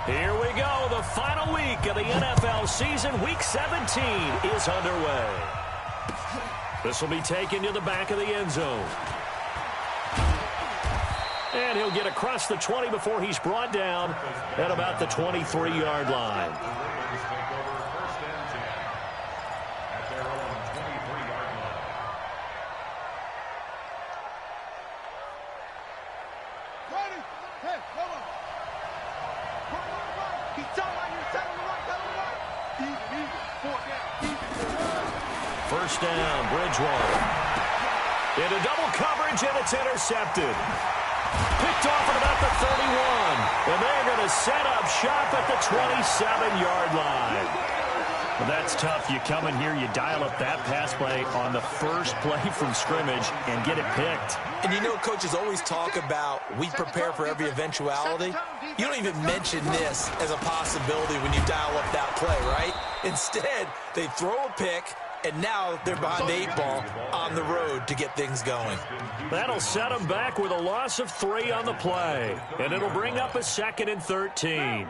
Here we go. The final week of the NFL season. Week 17 is underway. This will be taken to the back of the end zone. And he'll get across the 20 before he's brought down at about the 23-yard line. First down, Bridgewater. Into double coverage, and it's intercepted. Picked off at about the 31. And they're going to set up shop at the 27-yard line. Well, that's tough. You come in here, you dial up that pass play on the first play from scrimmage and get it picked. And you know, coaches always talk about we prepare for every eventuality. You don't even mention this as a possibility when you dial up that play, right? Instead, they throw a pick, and now they're behind the 8 ball on the road to get things going. That'll set them back with a loss of 3 on the play. And it'll bring up a 2nd and 13.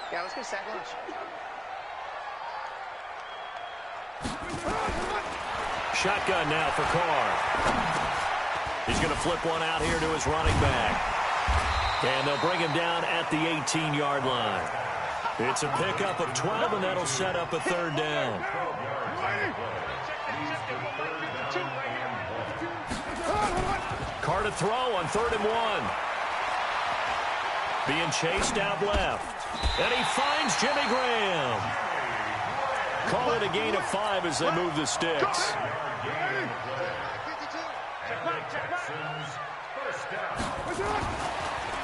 Yeah, let's go sack lunch. Shotgun now for Carr. He's going to flip one out here to his running back. And they'll bring him down at the 18-yard line. It's a pickup of 12, and that'll set up a 3rd down. Carr to throw on 3rd and 1. Being chased out left. And he finds Jimmy Graham. Call it a gain of 5 as they move the sticks.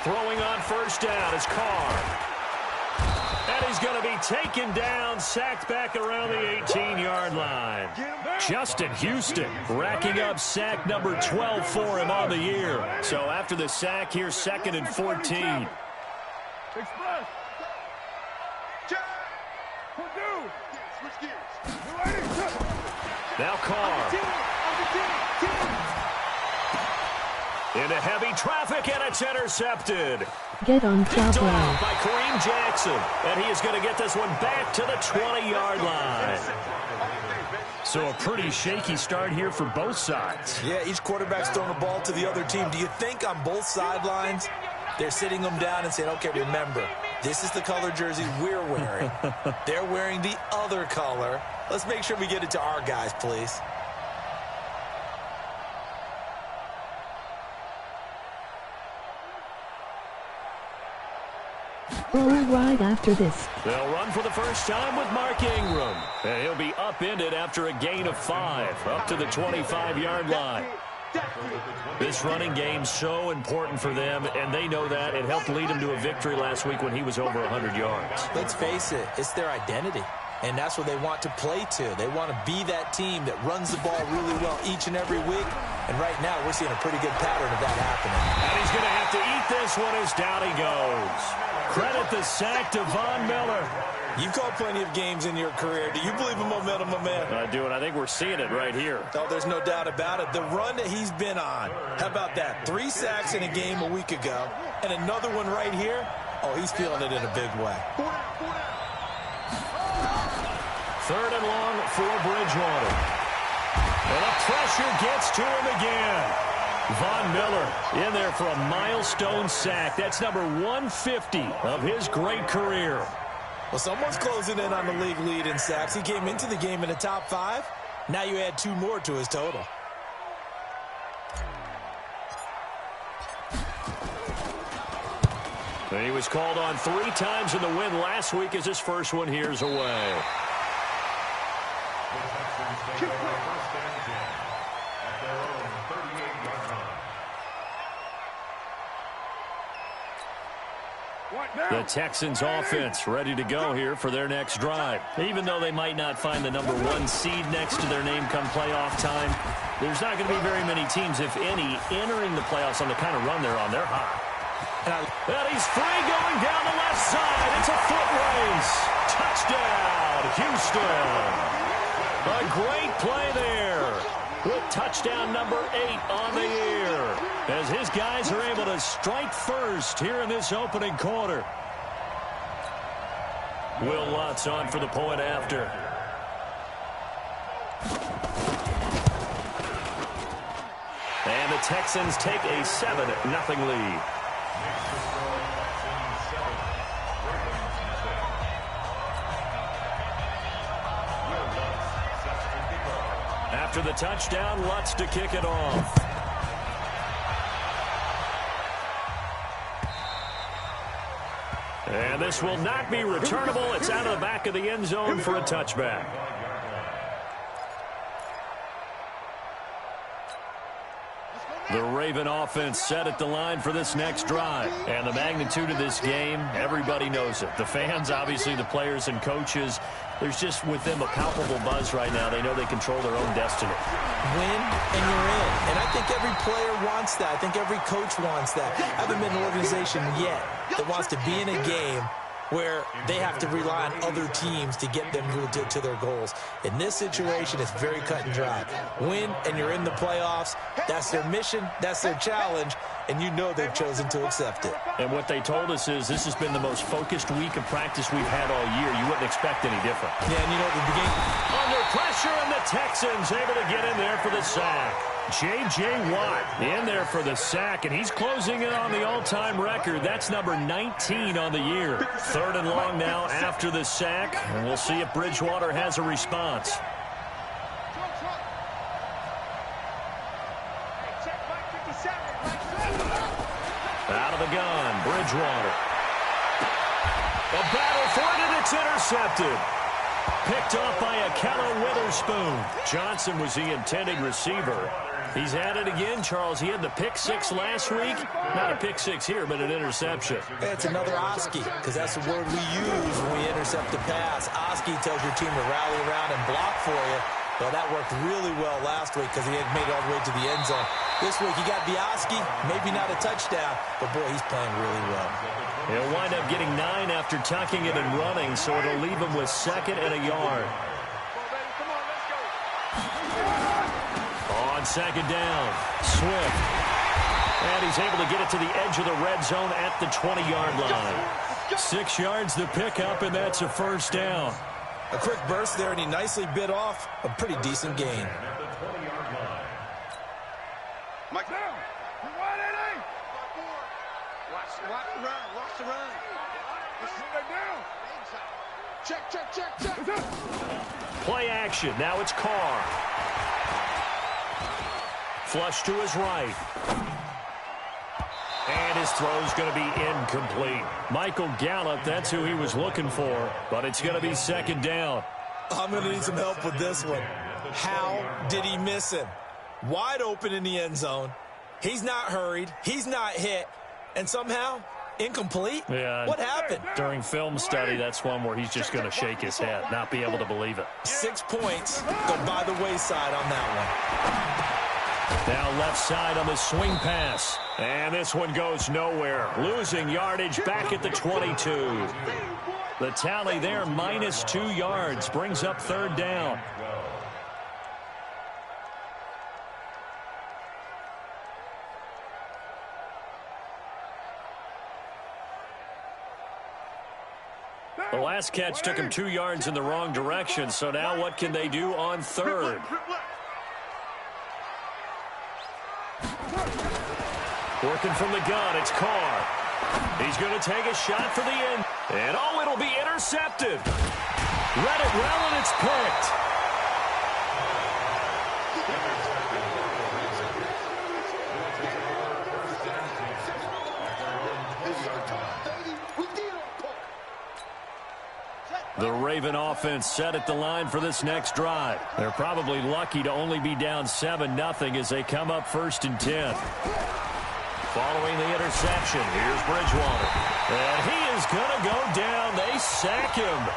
Throwing on 1st down is Carr. And he's going to be taken down, sacked back around the 18-yard line. Justin Houston racking up sack number 12 for him on the year. So after the sack, here's 2nd and 14. Now Carr. Into heavy traffic, and it's intercepted. Get on job line by Kareem Jackson. And he is going to get this one back to the 20-yard line. So a pretty shaky start here for both sides. Yeah, each quarterback's throwing the ball to the other team. Do you think on both sidelines they're sitting them down and saying, okay, remember, this is the color jersey we're wearing. They're wearing the other color. Let's make sure we get it to our guys, please. All right after this. They'll run for the first time with Mark Ingram. And he'll be upended after a gain of 5, up to the 25-yard line. This running game's so important for them, and they know that. It helped lead them to a victory last week when he was over 100 yards. Let's face it, it's their identity, and that's what they want to play to. They want to be that team that runs the ball really well each and every week, and right now we're seeing a pretty good pattern of that happening. And he's going to have to eat this one as down he goes. Credit the sack to Von Miller. You've called plenty of games in your career. Do you believe in momentum, my man? I do, and I think we're seeing it right here. Oh, there's no doubt about it. The run that he's been on, how about that? 3 sacks in a game a week ago, and another one right here. Oh, he's feeling it in a big way. 3rd and long for Bridgewater. And the pressure gets to him again. Von Miller in there for a milestone sack. That's number 150 of his great career. Well, someone's closing in on the league lead in sacks. He came into the game in the top 5. Now you add 2 more to his total. And he was called on 3 times in the win last week as his first one here's away. The Texans offense ready to go here for their next drive. Even though they might not find the number 1 seed next to their name come playoff time, there's not going to be very many teams, if any, entering the playoffs on the kind of run they're on. They're hot. And he's free going down the left side. It's a foot race. Touchdown, Houston. A great play there. with touchdown number 8 on the year, as his guys are able to strike first here in this opening quarter. Will Lutz on for the point after. And the Texans take a 7-0 lead. After the touchdown, Lutz to kick it off. And this will not be returnable. It's out of the back of the end zone for a touchback. The Raven offense set at the line for this next drive. And the magnitude of this game, everybody knows it. The fans, obviously the players and coaches, there's just with them a palpable buzz right now. They know they control their own destiny. Win and you're in. And I think every player wants that. I think every coach wants that. I haven't been an organization yet that wants to be in a game where they have to rely on other teams to get them to their goals. In this situation, it's very cut and dry. Win, and you're in the playoffs. That's their mission. That's their challenge. And you know they've chosen to accept it. And what they told us is this has been the most focused week of practice we've had all year. You wouldn't expect any different. Yeah, and you know, at the beginning, under pressure, and the Texans able to get in there for the sack. J.J. Watt in there for the sack, and he's closing in on the all-time record. That's number 19 on the year. 3rd and long now after the sack, and we'll see if Bridgewater has a response. Out of the gun, Bridgewater. A battle for it, and it's intercepted. Picked off by Akello Witherspoon. Johnson was the intended receiver. He's had it again, Charles. He had the pick 6 last week. Not a pick 6 here, but an interception. It's another Oski, because that's the word we use when we intercept a pass. Oski tells your team to rally around and block for you. Well, that worked really well last week because he had made it all the way to the end zone. This week he got the Oski, maybe not a touchdown, but boy, he's playing really well. He'll wind up getting 9 after tucking it and running, so it'll leave him with 2nd and a yard. On 2nd down, Swift. And he's able to get it to the edge of the red zone at the 20-yard line. 6 yards to pick up, and that's a 1st down. A quick burst there, and he nicely bit off a pretty decent gain. Mike down. Watch the run. Watch the run. Check. Play action. Now it's Carr. Flush to his right. And his throw's going to be incomplete. Michael Gallup, that's who he was looking for, but it's going to be 2nd down. I'm going to need some help with this one. How did he miss him? Wide open in the end zone. He's not hurried. He's not hit. And somehow, incomplete? Yeah. What happened? During film study, that's one where he's just going to shake his head, not be able to believe it. 6 points go by the wayside on that one. Now left side on the swing pass. And this one goes nowhere. Losing yardage back at the 22. The tally there, minus 2 yards, brings up 3rd down. The last catch took him 2 yards in the wrong direction, so now what can they do on 3rd? Working from the gun, it's Carr. He's going to take a shot for the end. And oh, it'll be intercepted. Read it well, and it's picked. The Raven offense set at the line for this next drive. They're probably lucky to only be down 7-0 as they come up 1st and 10. Following the interception, here's Bridgewater. And he is going to go down. They sack him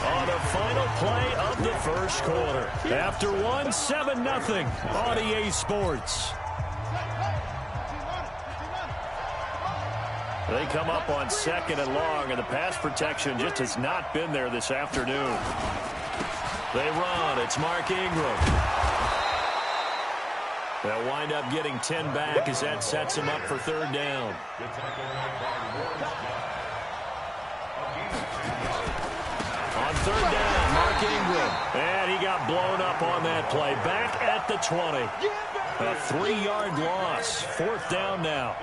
on the final play of the 1st quarter. After 7-0 on EA Sports. They come up on 2nd and long, and the pass protection just has not been there this afternoon. They run. It's Mark Ingram. They'll wind up getting 10 back as that sets them up for third down. On third down, Mark Ingram. And he got blown up on that play. Back at the 20. A 3-yard loss. Fourth down now.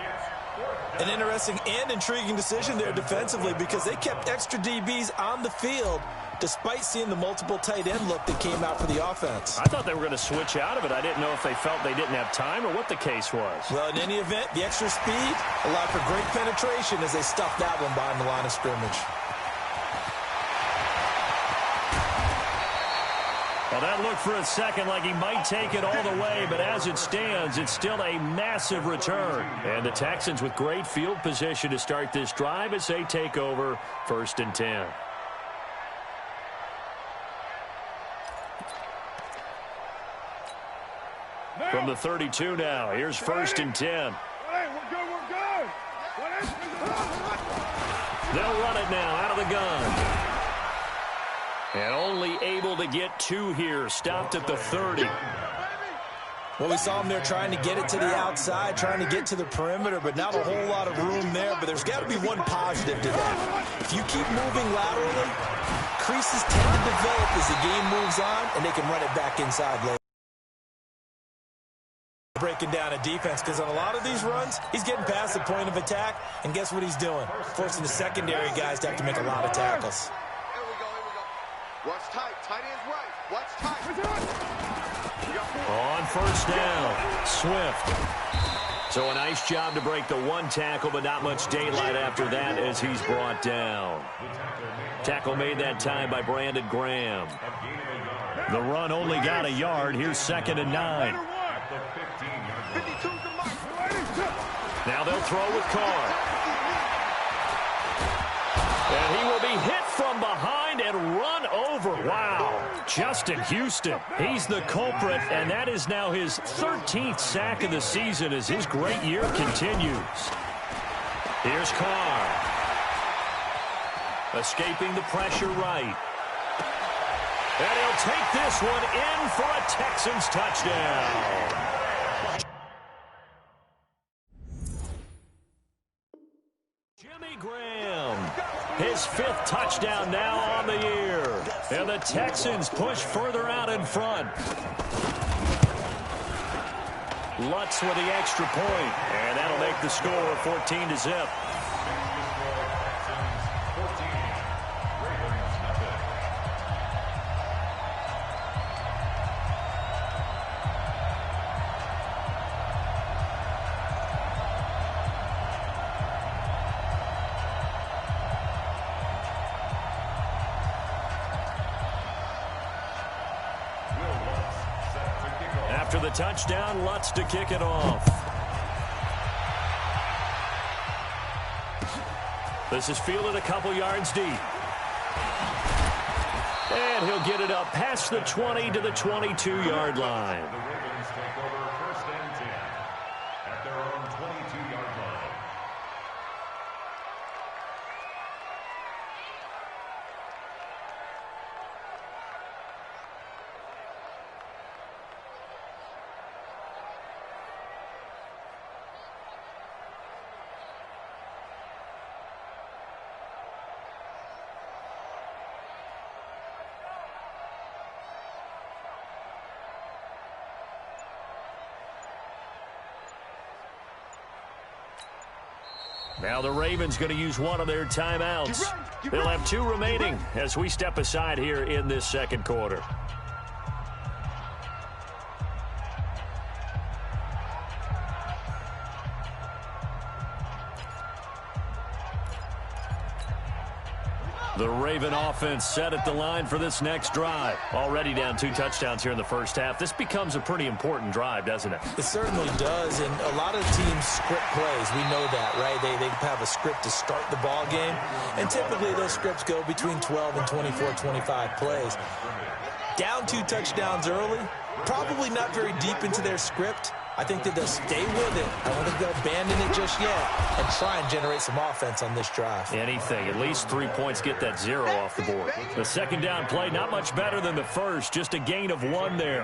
An interesting and intriguing decision there defensively because they kept extra DBs on the field despite seeing the multiple tight end look that came out for the offense. I thought they were going to switch out of it. I didn't know if they felt they didn't have time or what the case was. Well, in any event, the extra speed allowed for great penetration as they stuffed that one behind the line of scrimmage. Well, that looked for a second like he might take it all the way, but as it stands, it's still a massive return. And the Texans with great field position to start this drive as they take over 1st and 10. From the 32 now, here's 1st and 10. They'll run it now out of the gun. And only able to get 2 here. Stopped at the 30. Well, we saw him there trying to get it to the outside, trying to get to the perimeter, but not a whole lot of room there. But there's got to be one positive to that. If you keep moving laterally, creases tend to develop as the game moves on, and they can run it back inside later. Breaking down a defense because on a lot of these runs, he's getting past the point of attack, and guess what he's doing? Forcing the secondary guys to have to make a lot of tackles. Here we go. Watch tight. Tight ends right. Watch tight. On 1st down, Swift. So a nice job to break the 1 tackle, but not much daylight after that as he's brought down. Tackle made that time by Brandon Graham. The run only got a yard. Here's 2nd and 9. Now they'll throw with Carr. And he will be hit from behind and run over. Wow. Justin Houston, he's the culprit, and that is now his 13th sack of the season as his great year continues. Here's Carr. Escaping the pressure right. And he'll take this one in for a Texans touchdown. His 5th touchdown now on the year. And the Texans push further out in front. Lutz with the extra point. And that'll make the score 14-0. After the touchdown, Lutz to kick it off. This is fielded a couple yards deep. And he'll get it up past the 20 to the 22-yard line. The Ravens take over 1st and 10 at their own 22-yard line. Now the Ravens going to use one of their timeouts. They'll have 2 remaining as we step aside here in this 2nd quarter. The Raven offense set at the line for this next drive. Already down 2 touchdowns here in the first half. This becomes a pretty important drive, doesn't it? It certainly does, and a lot of teams script plays. We know that, right? They have a script to start the ball game, and typically those scripts go between 12 and 24, 25 plays. Down 2 touchdowns early, probably not very deep into their script. I think that they'll stay with it. I don't think they'll abandon it just yet and try and generate some offense on this drive. Anything. At least 3 points, get that 0 off the board. The 2nd down play, not much better than the first. Just a gain of 1 there.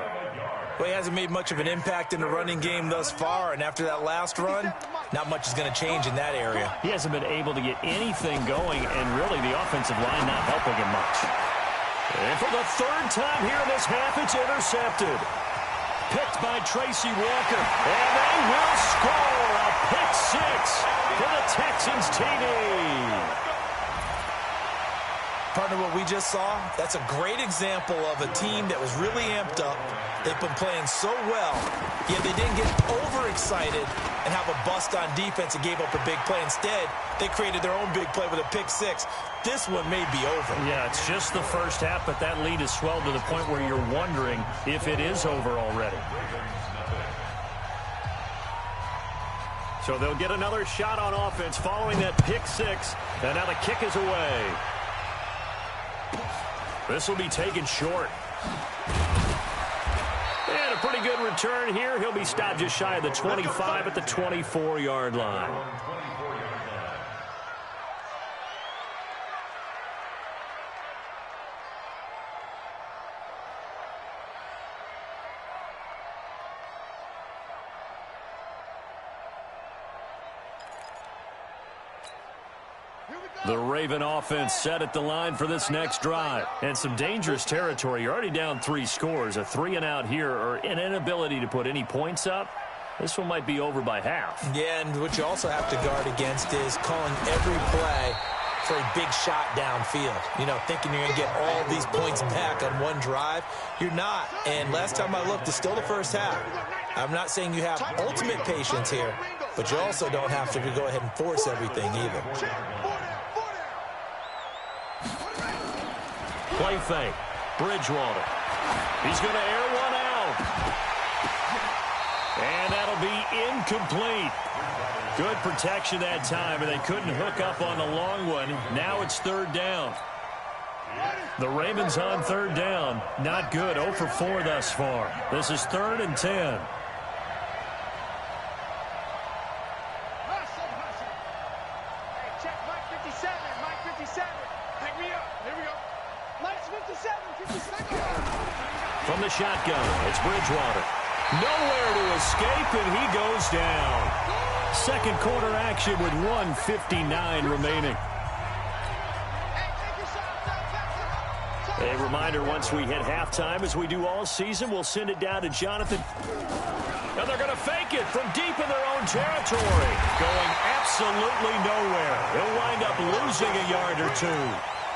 Well, he hasn't made much of an impact in the running game thus far, and after that last run, not much is going to change in that area. He hasn't been able to get anything going, and really the offensive line not helping him much. And for the third time here in this half, it's intercepted. Picked by Tracy Walker, and they will score a pick six for the Texans TD. Partner, what we just saw, that's a great example of a team that was really amped up. They've been playing so well, yet they didn't get overexcited and have a bust on defense and gave up a big play. Instead, they created their own big play with a pick six. This one may be over. Yeah, it's just the first half, but that lead has swelled to the point where you're wondering if it is over already. So they'll get another shot on offense following that pick six, and now the kick is away. This will be taken short. And a pretty good return here. He'll be stopped just shy of the 25 at the 24-yard line. The Raven offense set at the line for this next drive. And some dangerous territory. You're already down 3 scores. A 3-and-out here, or an inability to put any points up. This one might be over by half. Yeah, and what you also have to guard against is calling every play for a big shot downfield. You know, thinking you're going to get all these points back on one drive. You're not. And last time I looked, it's still the first half. I'm not saying you have ultimate patience here, but you also don't have to go ahead and force everything either. Play fake. Bridgewater. He's going to air one out. And that'll be incomplete. Good protection that time, and they couldn't hook up on the long one. Now it's third down. The Ravens on third down. Not good. 0 for 4 thus far. This is 3rd and 10. From the shotgun, it's Bridgewater. Nowhere to escape, and he goes down. Second quarter action with 1:59 remaining. A reminder, once we hit halftime, as we do all season, we'll send it down to Jonathan. And they're going to fake it from deep in their own territory. Going absolutely nowhere. He'll wind up losing a yard or two.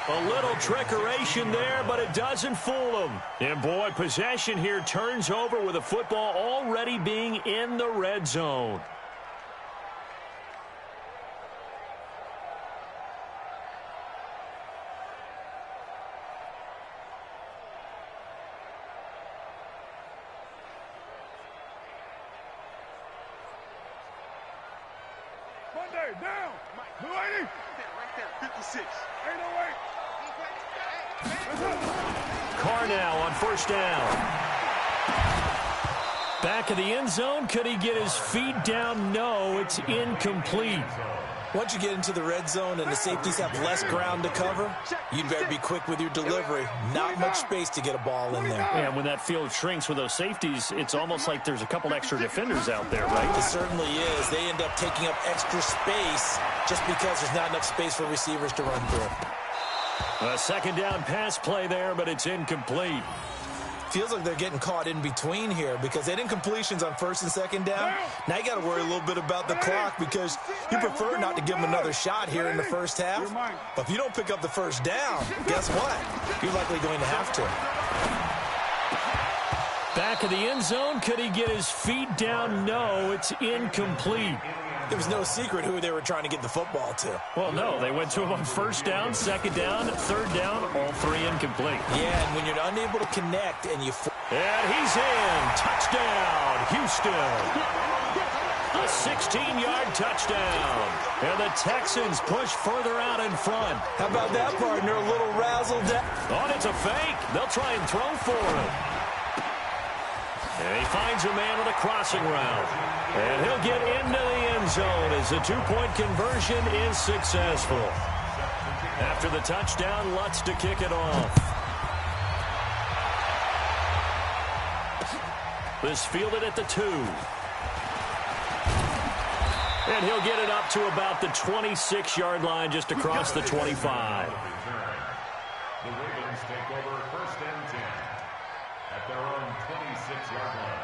A little trickeration there, but it doesn't fool him. And boy, possession here turns over with the football already being in the red zone. Monday, down. Blue 80. Right there, 56. Ain't no way. Carr now on first down. Back of the end zone. Could he get his feet down? No, it's incomplete. Once you get into the red zone and the safeties have less ground to cover, you'd better be quick with your delivery. Not much space to get a ball in there. And when that field shrinks with those safeties, it's almost like there's a couple extra defenders out there, right? It certainly is. They end up taking up extra space just because there's not enough space for receivers to run through. A second down pass play there, but it's incomplete. Feels like they're getting caught in between here because they had incompletions on first and second down. Now you got to worry a little bit about the clock because you prefer not to give them another shot here in the first half. But if you don't pick up the first down, guess what? You're likely going to have to. Back of the end zone. Could he get his feet down? No, it's incomplete. There was no secret who they were trying to get the football to. Well, no. They went to him on first down, second down, third down, all three incomplete. Yeah, and when you're unable to connect and you... And he's in. Touchdown, Houston. A 16-yard touchdown. And the Texans push further out in front. How about that, partner? A little razzle-dazzle. Oh, it's a fake. They'll try and throw for him. And he finds a man with a crossing route. And he'll get into the end zone as the two-point conversion is successful. After the touchdown, Lutz to kick it off. This fielded at the 2. And he'll get it up to about the 26-yard line, just across the 25. The Ravens take over 1st and 10 at their own 26-yard line.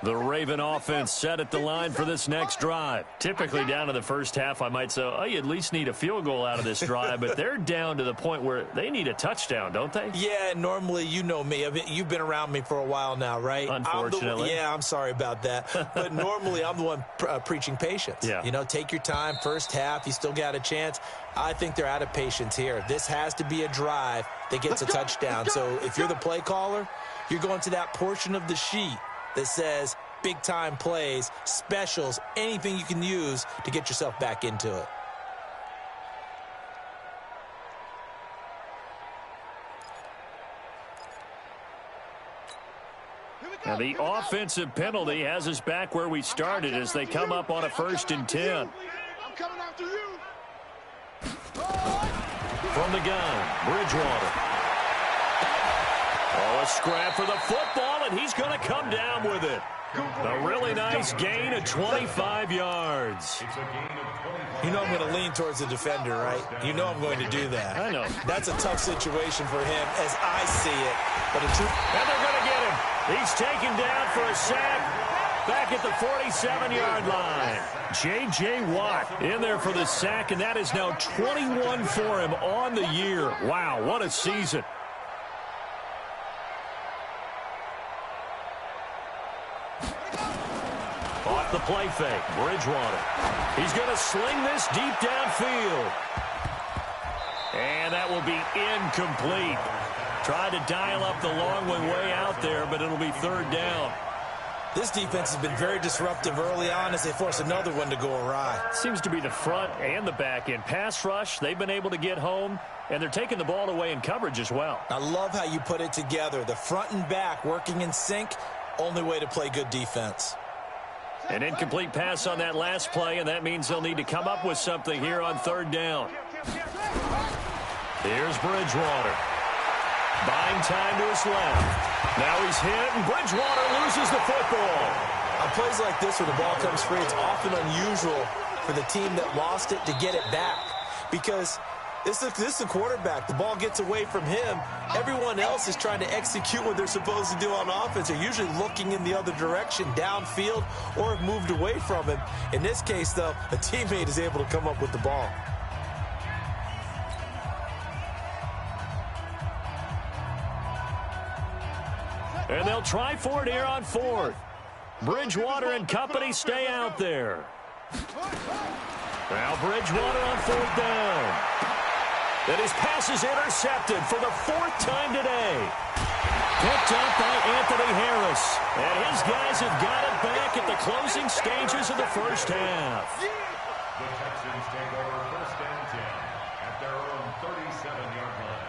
The Raven offense set at the line for this next drive. Typically down to the first half, I might say, oh, you at least need a field goal out of this drive, but they're down to the point where they need a touchdown, don't they? Yeah, normally, you know me. I mean, you've been around me for a while now, right? Unfortunately. I'm sorry about that. But normally, I'm the one preaching patience. Yeah. You know, take your time. First half, you still got a chance. I think they're out of patience here. This has to be a drive that gets a touchdown. So if you're the play caller, you're going to that portion of the sheet that says big-time plays, specials, anything you can use to get yourself back into it. Now the offensive penalty has us back where we started as they come up on a 1st and 10. I'm coming after you. From the gun, Bridgewater. Oh, a scrap for the football, and he's going to come down with it. A really nice gain of 25 yards. You know I'm going to lean towards the defender, right? You know I'm going to do that. I know. That's a tough situation for him as I see it. But And they're going to get him. He's taken down for a sack back at the 47-yard line. J.J. Watt in there for the sack, and that is now 21 for him on the year. Wow, what a season. Off the play fake, Bridgewater. He's going to sling this deep downfield. And that will be incomplete. Tried to dial up the long one way out there, but it'll be 3rd down. This defense has been very disruptive early on as they force another one to go awry. Seems to be the front and the back end. Pass rush, they've been able to get home, and they're taking the ball away in coverage as well. I love how you put it together. The front and back working in sync, only way to play good defense. An incomplete pass on that last play, and that means they'll need to come up with something here on 3rd down. Here's Bridgewater. Buying time to his left. Now he's hit, and Bridgewater loses the football. On plays like this where the ball comes free, it's often unusual for the team that lost it to get it back. Because this is the quarterback. The ball gets away from him. Everyone else is trying to execute what they're supposed to do on offense. They're usually looking in the other direction, downfield, or have moved away from him. In this case, though, a teammate is able to come up with the ball. And they'll try for it here on 4th. Bridgewater and company stay out there. Now Bridgewater on 4th down. And his pass is intercepted for the 4th time today. Picked up by Anthony Harris. And his guys have got it back at the closing stages of the first half. The Texans take over 1st and 10 at their own 37-yard line.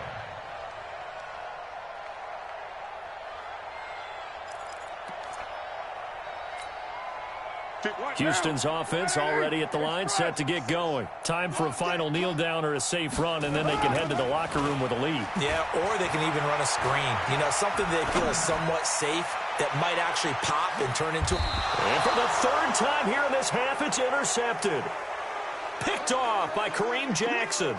Houston's offense already at the line, set to get going. Time for a final kneel down or a safe run, and then they can head to the locker room with a lead. Yeah, or they can even run a screen. You know, something they feel is somewhat safe that might actually pop and turn into... And for the 3rd time here in this half, it's intercepted. Picked off by Kareem Jackson.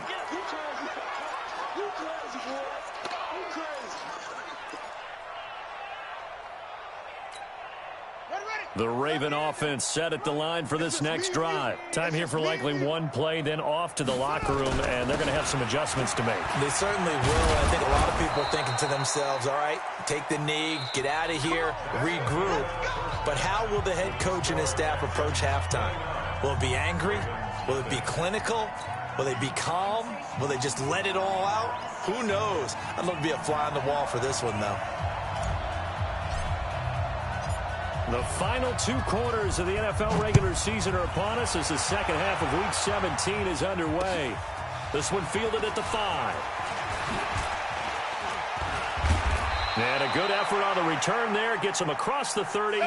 The Raven offense set at the line for this next drive. Time here for likely one play, then off to the locker room, and they're going to have some adjustments to make. They certainly will. I think a lot of people are thinking to themselves, all right, take the knee, get out of here, regroup. But how will the head coach and his staff approach halftime? Will it be angry? Will it be clinical? Will they be calm? Will they just let it all out? Who knows? I'd love to be a fly on the wall for this one, though. The final 2 quarters of the NFL regular season are upon us as the second half of Week 17 is underway. This one fielded at the 5. And a good effort on the return there. Gets him across the 30.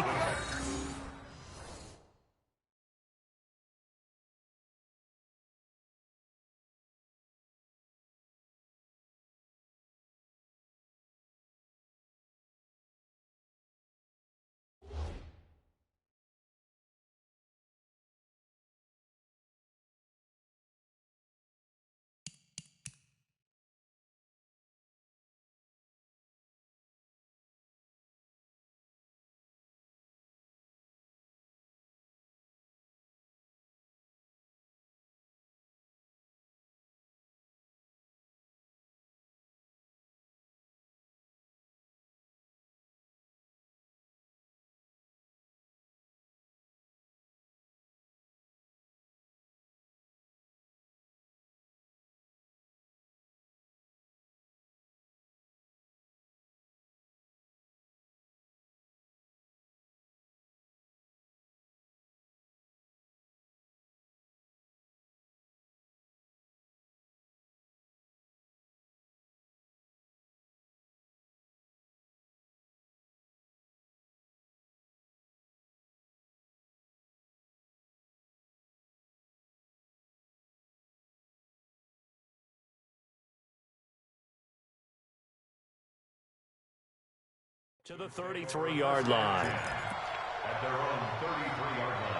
To the 33-yard line. At their own 33-yard line.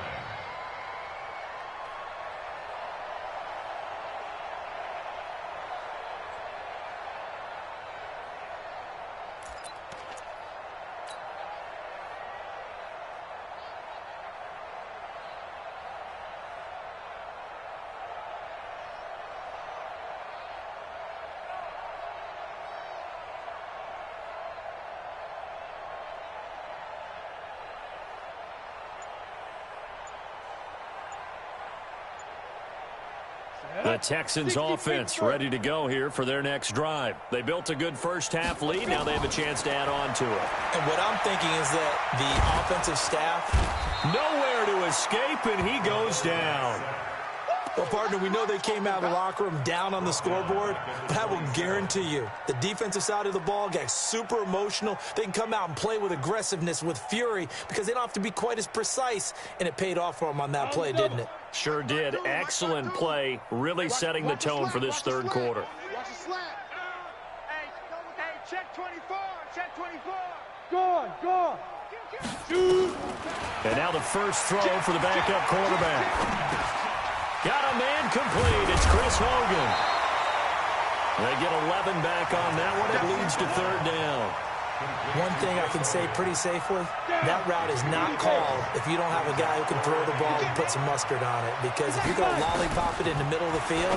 The Texans offense ready to go here for their next drive. They built a good first-half lead. Now they have a chance to add on to it. And what I'm thinking is that the offensive staff, nowhere to escape, and he goes down. well, partner, we know they came out of the locker room down on the scoreboard, but I will guarantee you the defensive side of the ball got super emotional. They can come out and play with aggressiveness, with fury, because they don't have to be quite as precise, and it paid off for them on that play, didn't it? Sure did. Excellent play, really setting the tone for this third quarter. Watch the slant. Hey, check 24. Check 24. Go on. Shoot. And now the first throw for the backup quarterback. Got a man complete. It's Chris Hogan. They get 11 back on that one. It leads to third down. One thing I can say pretty safely, that route is not called if you don't have a guy who can throw the ball and put some mustard on it. Because if you're going to lollipop it in the middle of the field,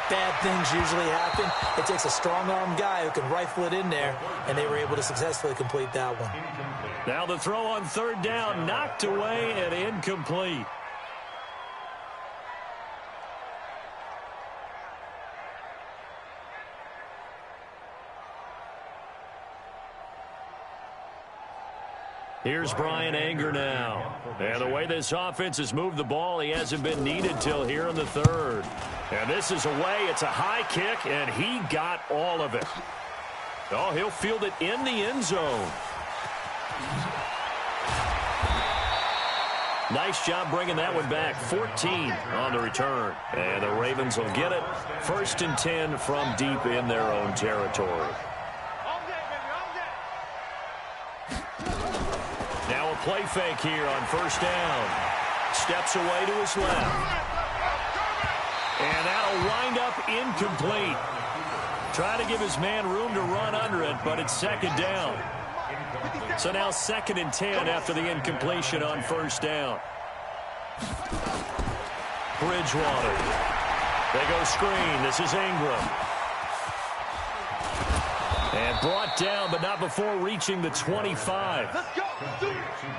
bad things usually happen. It takes a strong-armed guy who can rifle it in there, and they were able to successfully complete that one. Now the throw on third down, knocked away and incomplete. Here's Brian Anger now. And the way this offense has moved the ball, he hasn't been needed till here in the third. And this is away. It's a high kick, and he got all of it. Oh, he'll field it in the end zone. Nice job bringing that one back. 14 on the return. And the Ravens will get it. 1st and 10 from deep in their own territory. Now a play fake here on first down. Steps away to his left. And that'll wind up incomplete. Try to give his man room to run under it, but it's second down. So now 2nd and 10 after the incompletion on first down. Bridgewater. They go screen. This is Ingram. And brought down, but not before reaching the 25.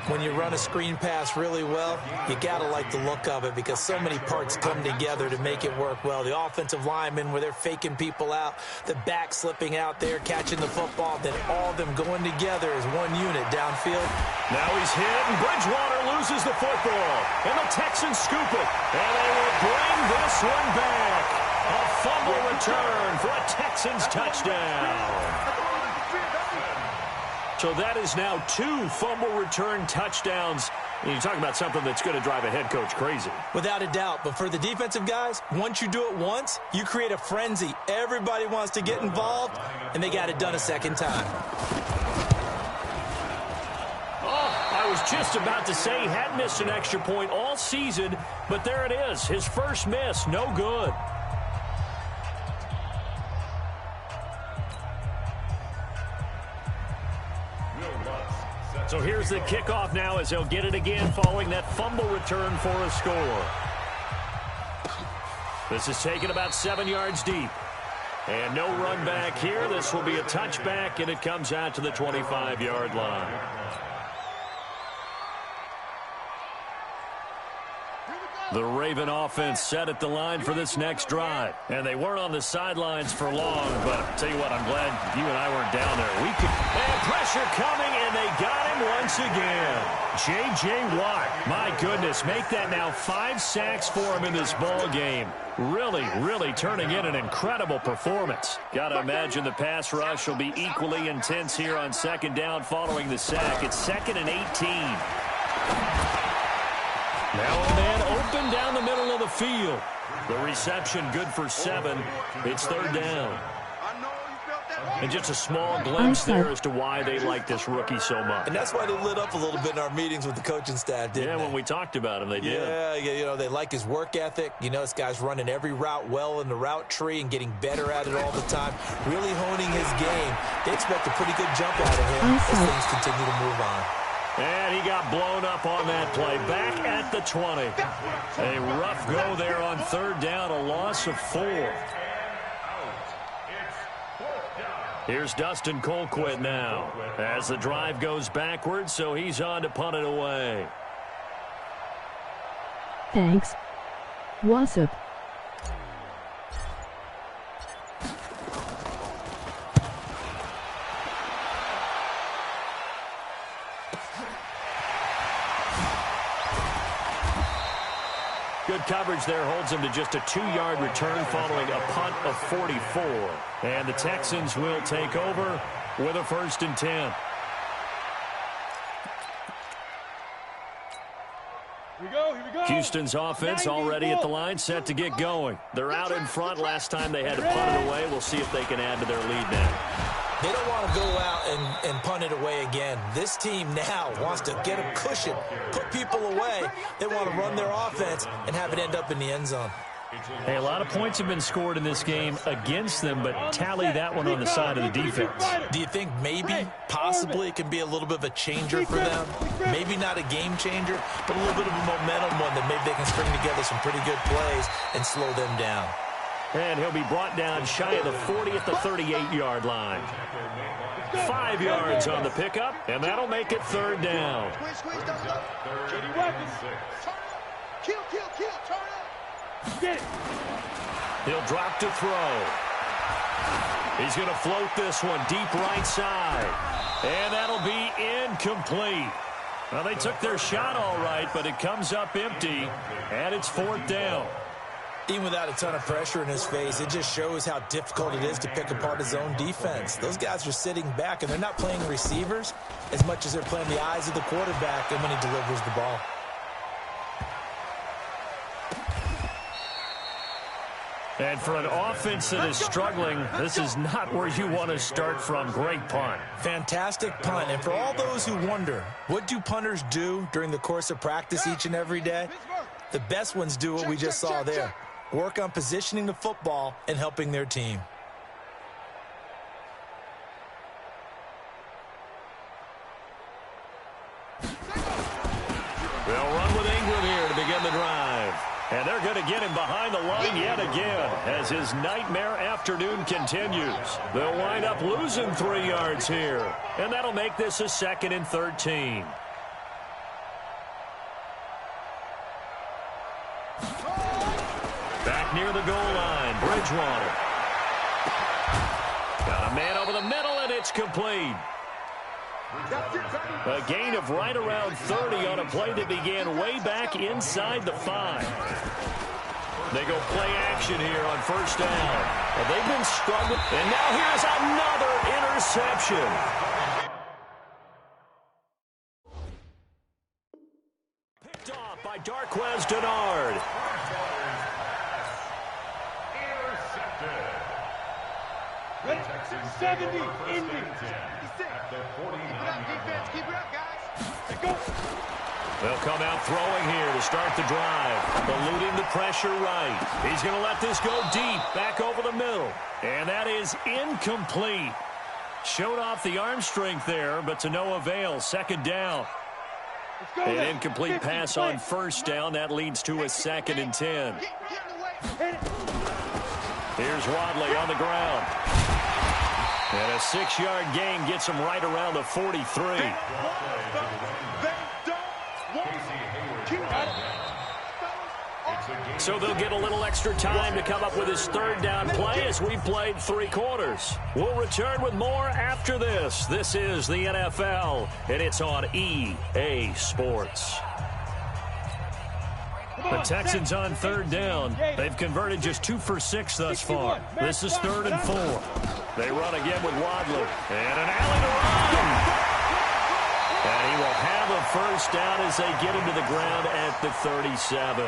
When you run a screen pass really well, you got to like the look of it because so many parts come together to make it work well. The offensive linemen where they're faking people out, the back slipping out there, catching the football, then all of them going together as one unit downfield. Now he's hit, and Bridgewater loses the football. And the Texans scoop it. And they will bring this one back. A fumble return for a Texans touchdown. So that is now 2 fumble return touchdowns. And you talk about something that's going to drive a head coach crazy. Without a doubt. But for the defensive guys, once you do it once, you create a frenzy. Everybody wants to get involved, and they got it done a second time. I was just about to say he had missed an extra point all season, but there it is. His first miss, no good. So here's the kickoff now as he'll get it again following that fumble return for a score. This is taken about 7 yards deep. And no run back here. This will be a touchback, and it comes out to the 25-yard line. The Raven offense set at the line for this next drive. And they weren't on the sidelines for long, but I'll tell you what, I'm glad you and I weren't down there. And pressure coming, and they got him once again. J.J. Watt, my goodness, make that now 5 sacks for him in this ball game. Really turning in an incredible performance. Got to imagine the pass rush will be equally intense here on second down following the sack. It's 2nd and 18. Now a man open down the middle of the field. The reception good for 7. It's 3rd down. And just a small glimpse there as to why they like this rookie so much. And that's why they lit up a little bit in our meetings with the coaching staff, didn't they? When we talked about him, they did. Yeah, you know, they like his work ethic. You know, this guy's running every route well in the route tree and getting better at it all the time, really honing his game. They expect a pretty good jump out of him as things continue to move on. And he got blown up on that play. Back at the 20. A rough go there on 3rd down, a loss of 4. Here's Dustin Colquitt now as the drive goes backwards, so he's on to punt it away. Thanks. What's up? Good coverage there holds him to just a 2-yard return following a punt of 44. And the Texans will take over with a 1st and 10. Here we go. Houston's offense already at the line, set to get going. They're out in front. Last time they had to punt it away. We'll see if they can add to their lead now. They don't want to go out and punt it away again. This team now wants to get a cushion, put people away. They want to run their offense and have it end up in the end zone. Hey, a lot of points have been scored in this game against them, but tally that one on the side of the defense. Do you think maybe, possibly, it can be a little bit of a changer for them? Maybe not a game changer, but a little bit of a momentum one that maybe they can string together some pretty good plays and slow them down. And he'll be brought down shy of the 40 at the 38-yard line. 5 yards on the pickup, and that'll make it 3rd down. Get it. He'll drop to throw. He's going to float this one deep right side. And that'll be incomplete. Well, they took their shot all right, but it comes up empty, and it's 4th down. Even without a ton of pressure in his face, it just shows how difficult it is to pick apart his own defense. Those guys are sitting back, and they're not playing receivers as much as they're playing the eyes of the quarterback and when he delivers the ball. And for an offense that is struggling, this is not where you want to start from. Great punt. Fantastic punt. And for all those who wonder, what do punters do during the course of practice each and every day? The best ones do what we just saw there. Work on positioning the football and helping their team. They'll run with Ingram here to begin the drive. And they're going to get him behind the line yet again as his nightmare afternoon continues. They'll wind up losing 3 yards here. And that'll make this a 2nd and 13. Back near the goal line, Bridgewater. Got a man over the middle, and it's complete. A gain of right around 30 on a play that began way back inside the 5. They go play action here on 1st down. Well, they've been struggling, and now here's another interception. 70, taking over first Indy. and 10 at the 49-yard Defense, keep it up, guys. Let's go. They'll come out throwing here to start the drive. Eluding the pressure right. He's going to let this go deep, back over the middle. And that is incomplete. Showed off the arm strength there, but to no avail. Second down. An incomplete pass on first down. That leads to a 2nd and 10. Here's Wadley on the ground. And a 6-yard gain gets him right around the 43. So they'll get a little extra time to come up with his 3rd down play as we played 3 quarters. We'll return with more after this. This is the NFL, and it's on EA Sports. The Texans on 3rd down. They've converted just 2 for 6 thus far. This is 3rd and 4. They run again with Wadley. And an alley to run. And he will have a first down as they get him to the ground at the 37.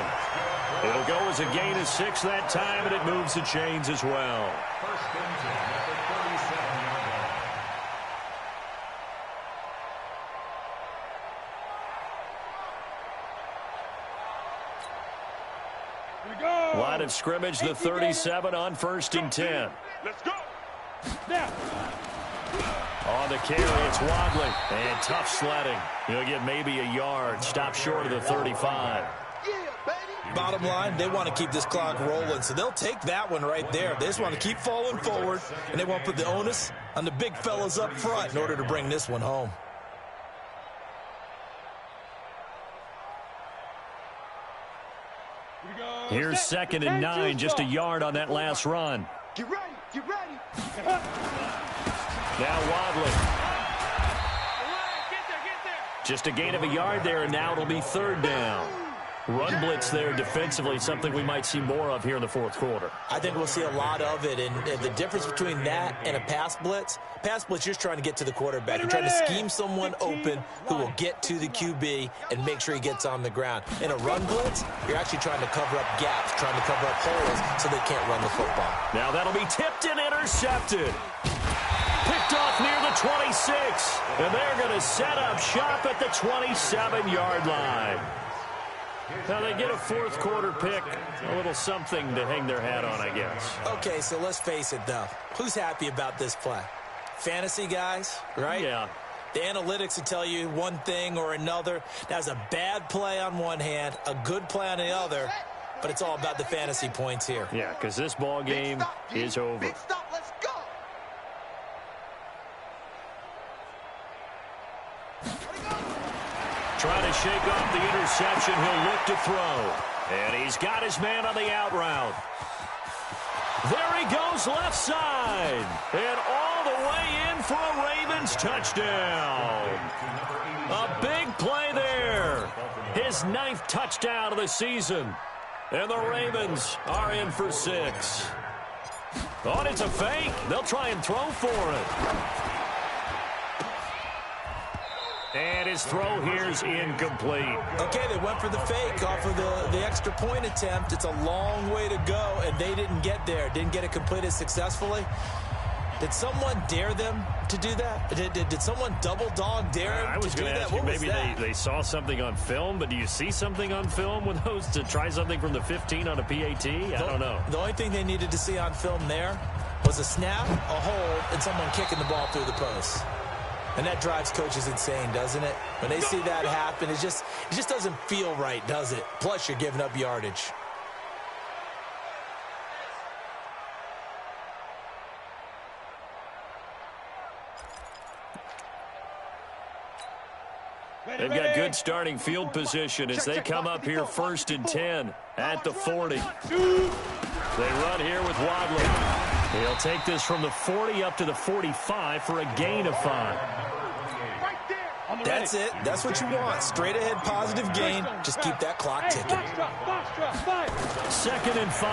It'll go as a gain of 6 that time, and it moves the chains as well. First and 10 at the 37-yard line. Line of scrimmage, the 37 on 1st and 10. Let's go. Now. On the carry, it's Wadley. And tough sledding. He'll get maybe a yard. Stop short of the 35. Bottom line, they want to keep this clock rolling, so they'll take that one right there. They just want to keep falling forward, and they want to put the onus on the big fellas up front in order to bring this one home. Here's 2nd and 9, just a yard on that last run. Get ready, get ready. Now Wadley. Just a gain of a yard there, and now it'll be 3rd down. Run blitz there defensively, something we might see more of here in the 4th quarter. I think we'll see a lot of it, and the difference between that and a pass blitz, you're just trying to get to the quarterback. You're trying to scheme someone open who will get to the QB and make sure he gets on the ground. In a run blitz, you're actually trying to cover up gaps, trying to cover up holes so they can't run the football. Now that'll be tipped and intercepted. Picked off near the 26, and they're going to set up shop at the 27-yard line. Now they get a 4th quarter pick, a little something to hang their hat on, I guess. Okay, so let's face it, though. Who's happy about this play? Fantasy guys, right? Yeah. The analytics will tell you one thing or another. That's a bad play on one hand, a good play on the other, but it's all about the fantasy points here. Yeah, because this ball game is over. Big stop, let's go. Trying to shake off the interception. He'll look to throw. And he's got his man on the out route. There he goes left side. And all the way in for a Ravens touchdown. A big play there. His 9th touchdown of the season. And the Ravens are in for 6. Oh, and it's a fake. They'll try and throw for it. And his throw here's incomplete. Okay, they went for the fake off of the extra point attempt. It's a long way to go, and they didn't get there. Didn't get it completed successfully. Did someone dare them to do that? Did someone double dog dare them I was to do going to that? ask you, What was maybe that? they saw something on film, but do you see something on film with those to try something from the 15 on a PAT? I don't know. The only thing they needed to see on film there was a snap, a hold, and someone kicking the ball through the post. And that drives coaches insane, doesn't it? When they see that happen, it just doesn't feel right, does it? Plus, you're giving up yardage. They've got good starting field position as they come up here 1st and 10 at the 40. They run here with Wadley. He'll take this from the 40 up to the 45 for a gain of 5. That's it. That's what you want. Straight ahead positive gain. Just keep that clock ticking. 2nd and 5.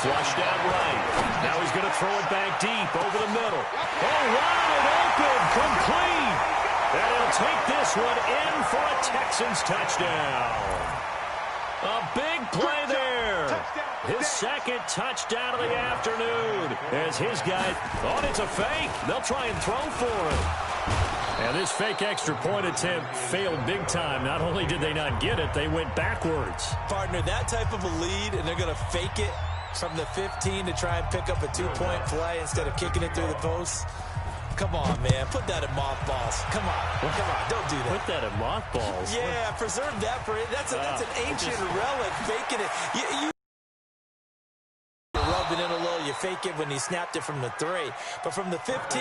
Flushed out right. Now he's going to throw it back deep over the middle. Oh, wide open, complete. And he'll take this one in for a Texans touchdown. A big play there. His second touchdown of the afternoon as his guy thought it's a fake. They'll try and throw for it. And this fake extra point attempt failed big time. Not only did they not get it, they went backwards. Partner, that type of a lead, and they're going to fake it from the 15 to try and pick up a 2-point play instead of kicking it through the post. Come on, man. Put that in mothballs. Come on. Come on. Don't do that. Put that in mothballs. Yeah, preserve that for it. That's an ancient relic. Faking it. You rub it in a little. You fake it when he snapped it from the 3. But from the 15,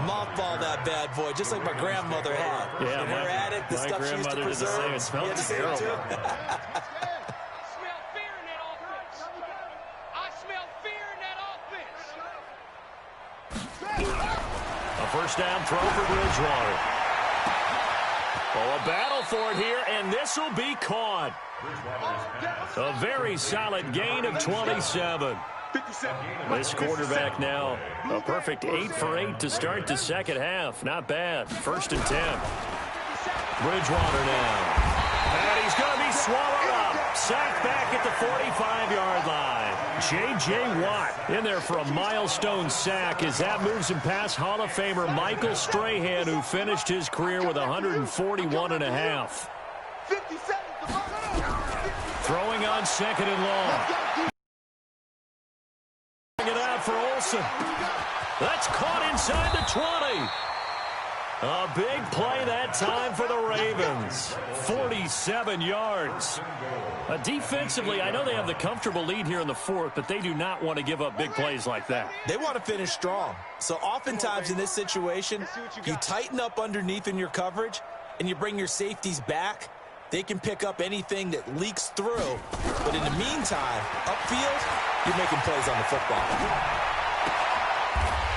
mothball that bad boy, just like my grandmother had. Yeah, in her attic, the stuff she used to preserve. It smelled terrible. First down throw for Bridgewater. Oh, a battle for it here, and this will be caught. A very solid gain of 27. This quarterback now a perfect 8 for 8 to start the second half. Not bad. First and 10. Bridgewater now. And he's going to be swallowed up. Sacked back at the 45-yard line. J.J. Watt in there for a milestone sack as that moves him past Hall of Famer Michael Strahan, who finished his career with 141.5. Throwing on second and long. It out for Olsen. That's caught inside the 20. A big play that time for the Ravens. 47 yards. Defensively, I know they have the comfortable lead here in the fourth, but they do not want to give up big plays like that. They want to finish strong. So oftentimes in this situation, you tighten up underneath in your coverage, and you bring your safeties back. They can pick up anything that leaks through. But in the meantime, upfield, you're making plays on the football.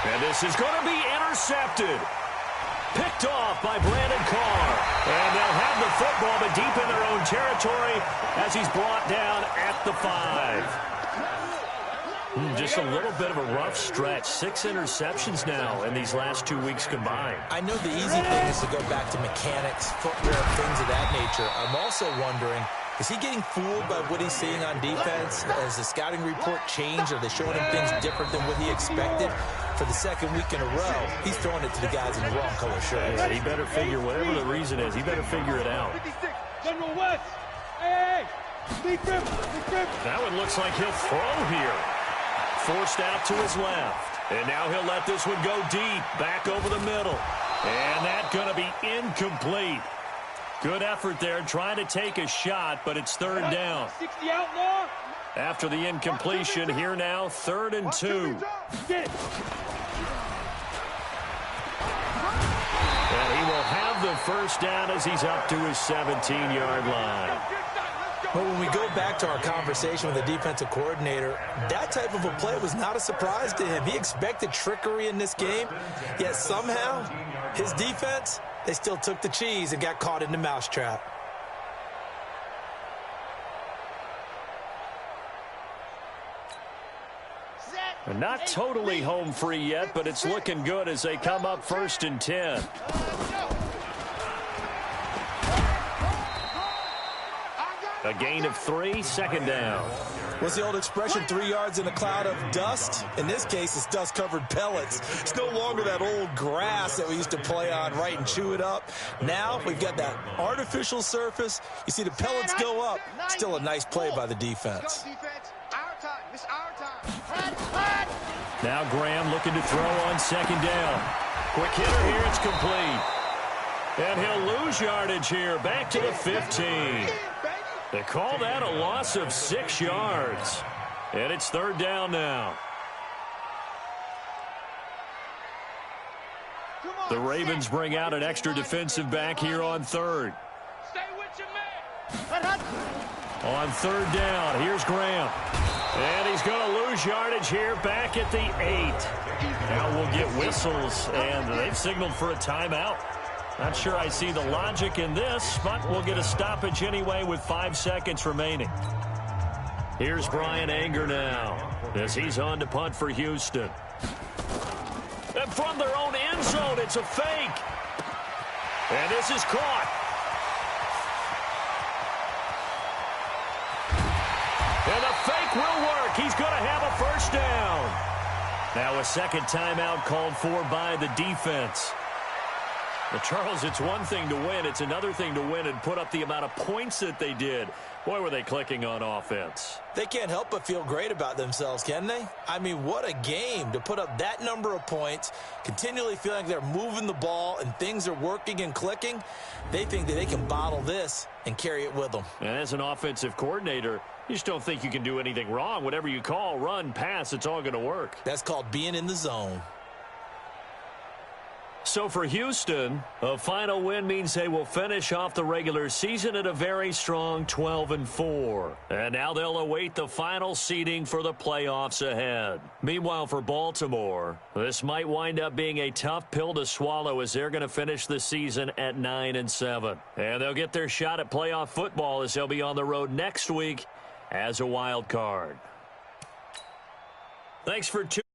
And this is going to be intercepted. Picked off by Brandon Carr. And they'll have the football, but deep in their own territory as he's brought down at the 5. Just a little bit of a rough stretch. 6 interceptions now in these last 2 weeks combined. I know the easy thing is to go back to mechanics, footwear, things of that nature. I'm also wondering, is he getting fooled by what he's seeing on defense? Has the scouting report changed? Are they showing him things different than what he expected? For the second week in a row, he's throwing it to the guys in the wrong color shirts. Yeah, he better figure, whatever the reason is, he better figure it out. General West. Hey, big rip. That one looks like he'll throw here. Forced out to his left. And now he'll let this one go deep, back over the middle. And that's going to be incomplete. Good effort there, trying to take a shot, but it's third down. 60 outlaw. After the incompletion, here now, 3rd and 2. And he will have the first down as he's up to his 17-yard line. But when we go back to our conversation with the defensive coordinator, that type of a play was not a surprise to him. He expected trickery in this game, yet somehow his defense, they still took the cheese and got caught in the mousetrap. And not totally home free yet, but it's looking good as they come up 1st and 10. A gain of 3, 2nd down. What's the old expression, 3 yards in a cloud of dust? In this case, it's dust-covered pellets. It's no longer that old grass that we used to play on, right, and chew it up. Now we've got that artificial surface. You see the pellets go up. Still a nice play by the defense. Now Graham looking to throw on 2nd down. Quick hitter here, it's complete. And he'll lose yardage here, back to the 15. They call that a loss of 6 yards. And it's 3rd down now. The Ravens bring out an extra defensive back here on 3rd. On 3rd down, here's Graham. And he's going to lose yardage here back at the 8. Now we'll get whistles, and they've signaled for a timeout. Not sure I see the logic in this, but we'll get a stoppage anyway with 5 seconds remaining. Here's Brian Anger now as he's on to punt for Houston. And from their own end zone, it's a fake. And this is caught. And the fake will work mark. He's going to have a first down. Now a second timeout called for by the defense. Well, Charles, it's one thing to win. It's another thing to win and put up the amount of points that they did. Boy, were they clicking on offense. They can't help but feel great about themselves, can they? I mean, what a game to put up that number of points, continually feeling like they're moving the ball and things are working and clicking. They think that they can bottle this and carry it with them. And as an offensive coordinator, you just don't think you can do anything wrong. Whatever you call, run, pass, it's all going to work. That's called being in the zone. So for Houston, a final win means they will finish off the regular season at a very strong 12-4. And now they'll await the final seeding for the playoffs ahead. Meanwhile, for Baltimore, this might wind up being a tough pill to swallow as they're going to finish the season at 9-7. And they'll get their shot at playoff football as they'll be on the road next week as a wild card. Thanks for tuning in.